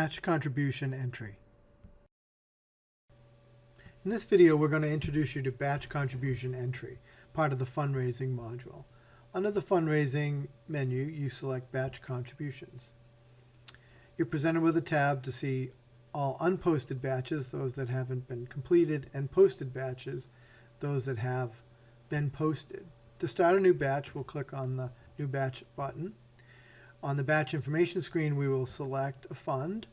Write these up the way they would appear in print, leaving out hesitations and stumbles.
Batch contribution entry. In this video, we're going to introduce you to batch contribution entry, part of the fundraising module. Under the fundraising menu, you select batch contributions. You're presented with a tab to see all unposted batches, those that haven't been completed, and posted batches, those that have been posted. To start a new batch, we'll click on the New Batch button. On the batch information screen, we will select a fund.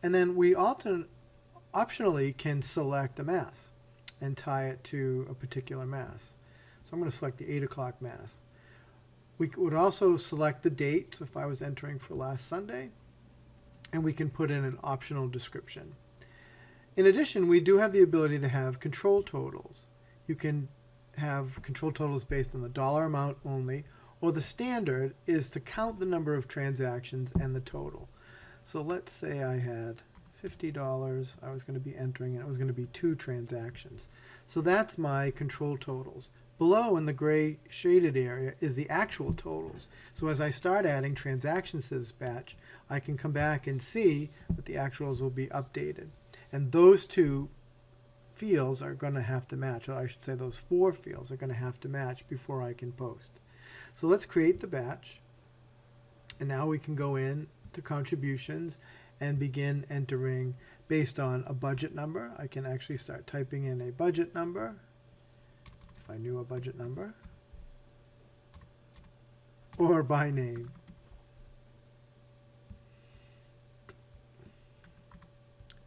And then we optionally can select a mass and tie it to a particular mass. So I'm going to select the 8 o'clock mass. We would also select the date, so if I was entering for last Sunday, and we can put in an optional description. In addition, we do have the ability to have control totals. You can have control totals based on the dollar amount only, or the standard is to count the number of transactions and the total. So let's say I had $50 I was going to be entering, and it was going to be 2 transactions. So that's my control totals. Below in the gray shaded area is the actual totals. So as I start adding transactions to this batch, I can come back and see that the actuals will be updated. And those 2 fields are going to have to match, or I should say those 4 fields are going to have to match before I can post. So let's create the batch. And now we can go in to contributions and begin entering based on a budget number. I can actually start typing in a budget number if I knew a budget number, or by name.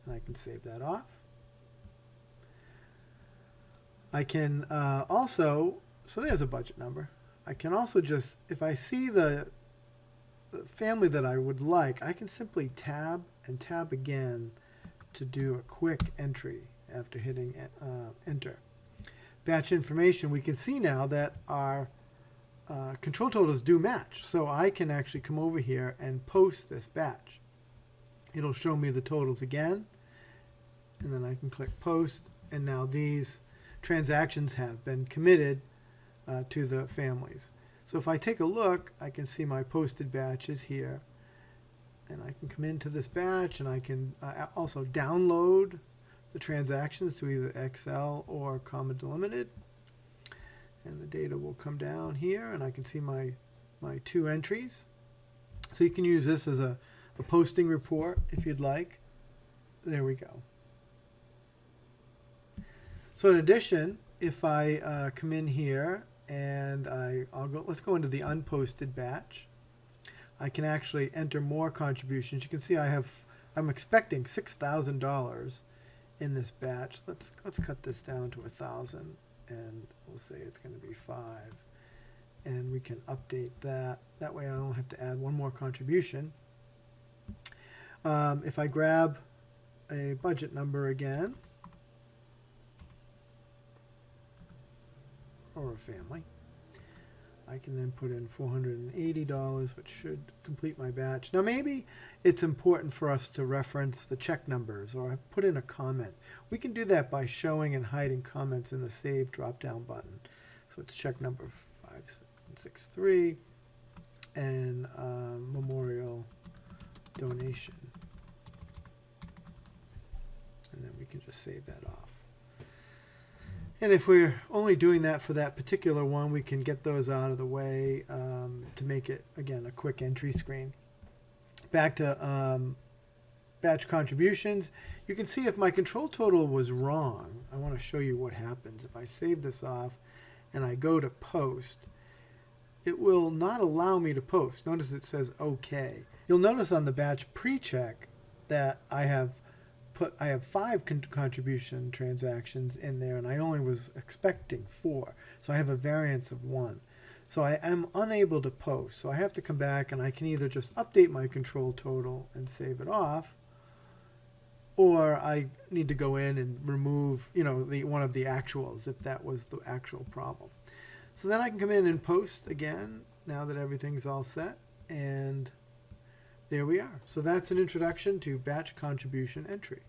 And I can save that off. I can also, so there's a budget number. I can also just, if I see the family that I would like, I can simply tab and tab again to do a quick entry after hitting enter. Batch information, we can see now that our control totals do match. So I can actually come over here and post this batch. It'll show me the totals again, and then I can click post, and now these transactions have been committed to the families. So if I take a look, I can see my posted batches here, and I can come into this batch, and I can also download the transactions to either Excel or comma delimited, and the data will come down here, and I can see my 2 entries. So you can use this as a posting report if you'd like. There we go. So in addition, if I come in here and let's go into the unposted batch. I can actually enter more contributions. You can see I'm expecting $6,000 in this batch. Let's cut this down to 1,000, and we'll say it's going to be 5. And we can update that. That way I don't have to add one more contribution. If I grab a budget number again, or a family, I can then put in $480, which should complete my batch. Now maybe it's important for us to reference the check numbers or put in a comment. We can do that by showing and hiding comments in the Save drop-down button. So it's check number 5763 and memorial donation. And then we can just save that off. And if we're only doing that for that particular one, we can get those out of the way to make it, again, a quick entry screen. Back to batch contributions. You can see if my control total was wrong. I want to show you what happens. If I save this off and I go to post, it will not allow me to post. Notice it says OK. You'll notice on the batch pre-check that I have 5 contribution transactions in there, and I only was expecting 4. So I have a variance of 1. So I am unable to post. So I have to come back, and I can either just update my control total and save it off, or I need to go in and remove, one of the actuals if that was the actual problem. So then I can come in and post again now that everything's all set, and there we are. So that's an introduction to batch contribution entry.